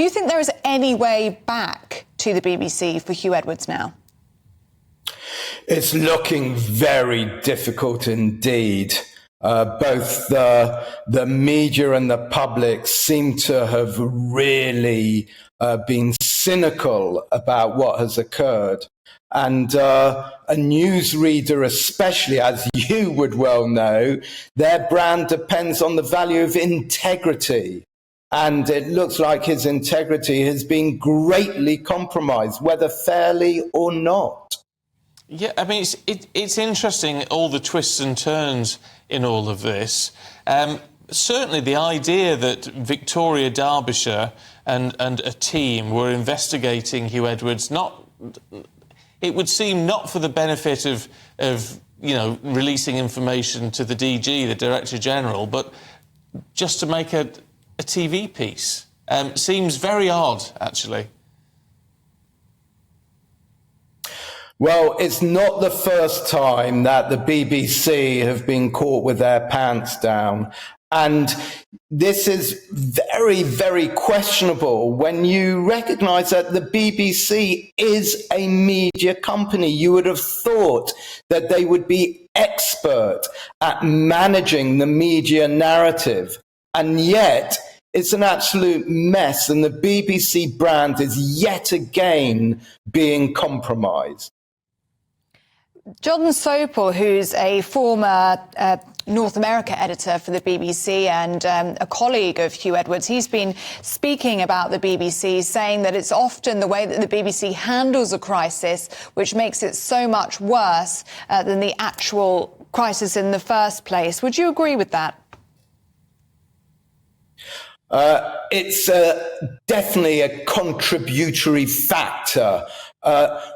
you think there is any way back to the BBC for Huw Edwards now? It's looking very difficult indeed. Both the media and the public seem to have really been cynical about what has occurred. And a newsreader especially, as you would well know, their brand depends on the value of integrity. And it looks like his integrity has been greatly compromised, whether fairly or not. Yeah, I mean, it's interesting, all the twists and turns in all of this. Certainly the idea that Victoria, Derbyshire and a team were investigating Huw Edwards, it would seem not for the benefit of releasing information to the DG, the Director General, but just to make a TV piece. Seems very odd, actually. Well, it's not the first time that the BBC have been caught with their pants down. And this is very, very questionable when you recognise that the BBC is a media company. You would have thought that they would be expert at managing the media narrative. And yet it's an absolute mess, and the BBC brand is yet again being compromised. John Sopel, who's a former North America editor for the BBC and a colleague of Huw Edwards, he's been speaking about the BBC, saying that it's often the way that the BBC handles a crisis which makes it so much worse than the actual crisis in the first place. Would you agree with that? It's definitely a contributory factor.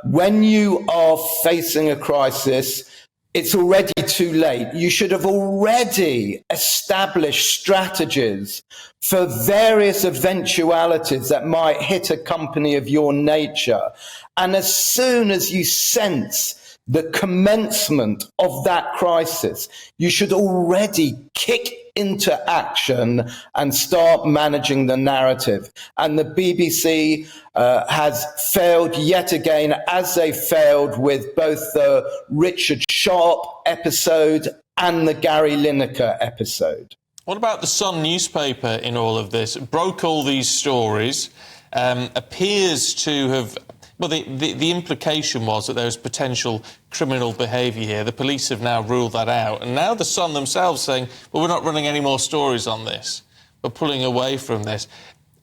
When you are facing a crisis, it's already too late. You should have already established strategies for various eventualities that might hit a company of your nature. And as soon as you sense the commencement of that crisis, you should already kick into action and start managing the narrative. And the BBC has failed yet again, as they failed with both the Richard Sharp episode and the Gary Lineker episode. What about the Sun newspaper in all of this? It broke all these stories, appears to have... Well, the implication was that there was potential criminal behaviour here. The police have now ruled that out. And now the Sun themselves saying, well, we're not running any more stories on this. We're pulling away from this.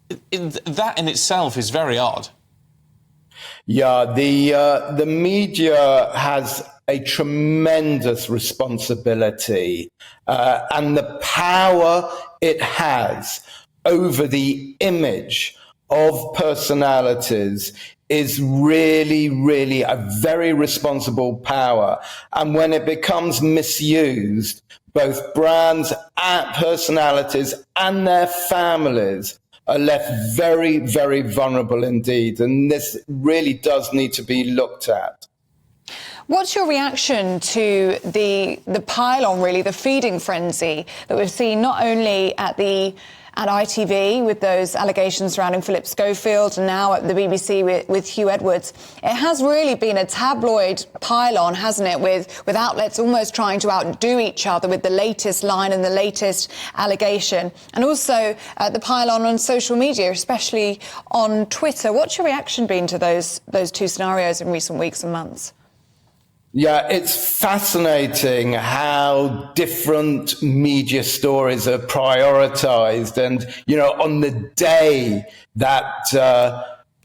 That in itself is very odd. Yeah, the media has a tremendous responsibility and the power it has over the image of personalities is really, really a very responsible power. And when it becomes misused, both brands and personalities and their families are left very, very vulnerable indeed. And this really does need to be looked at. What's your reaction to the pile-on, really, the feeding frenzy that we've seen not only at ITV with those allegations surrounding Philip Schofield and now at the BBC with Huw Edwards? It has really been a tabloid pile-on, hasn't it, with outlets almost trying to outdo each other with the latest line and the latest allegation. And also the pile-on on social media, especially on Twitter. What's your reaction been to those two scenarios in recent weeks and months? Yeah, it's fascinating how different media stories are prioritized. And, on the day that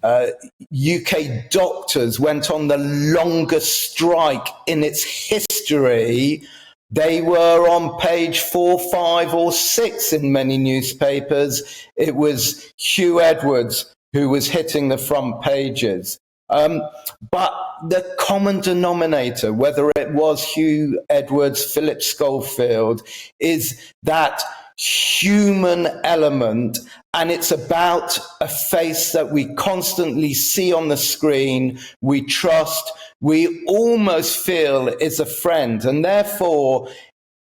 UK doctors went on the longest strike in its history, they were on page 4, 5 or 6 in many newspapers. It was Huw Edwards who was hitting the front pages. But the common denominator, whether it was Huw Edwards, Philip Schofield, is that human element, and it's about a face that we constantly see on the screen, we trust, we almost feel is a friend, and therefore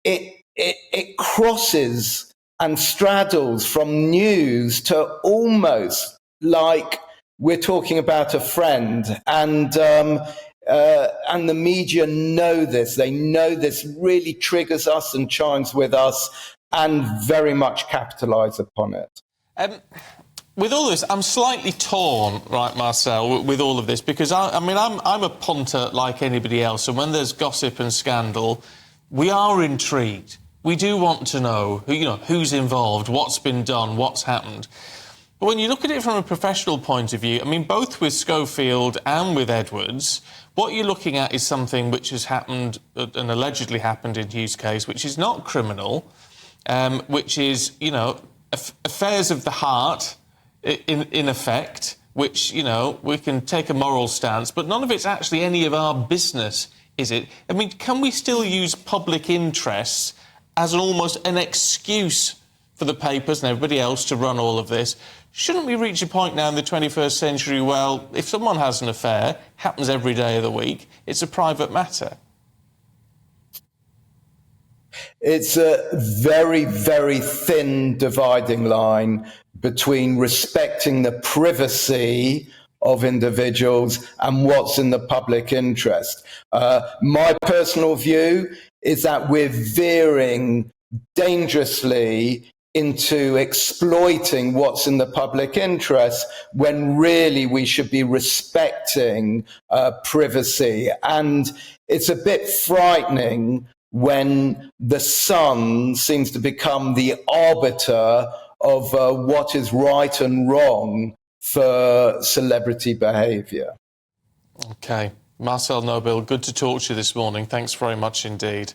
it crosses and straddles from news to almost like we're talking about a friend, and the media know this. They know this really triggers us and chimes with us, and very much capitalise upon it. With all this, I'm slightly torn, right, Marcel, with all of this, because I'm a punter like anybody else, and when there's gossip and scandal, we are intrigued. We do want to know, who's involved, what's been done, what's happened. But when you look at it from a professional point of view, I mean, both with Schofield and with Edwards, what you're looking at is something which has happened and allegedly happened in Huw's case, which is not criminal, which is, affairs of the heart, in effect, which, we can take a moral stance, but none of it's actually any of our business, is it? I mean, can we still use public interests as almost an excuse for the papers and everybody else to run all of this? Shouldn't we reach a point now in the 21st century, well, if someone has an affair, happens every day of the week, it's a private matter? It's a very, very thin dividing line between respecting the privacy of individuals and what's in the public interest. My personal view is that we're veering dangerously into exploiting what's in the public interest when really we should be respecting privacy. And it's a bit frightening when the Sun seems to become the arbiter of what is right and wrong for celebrity behaviour. OK. Marcel Knobil, good to talk to you this morning. Thanks very much indeed.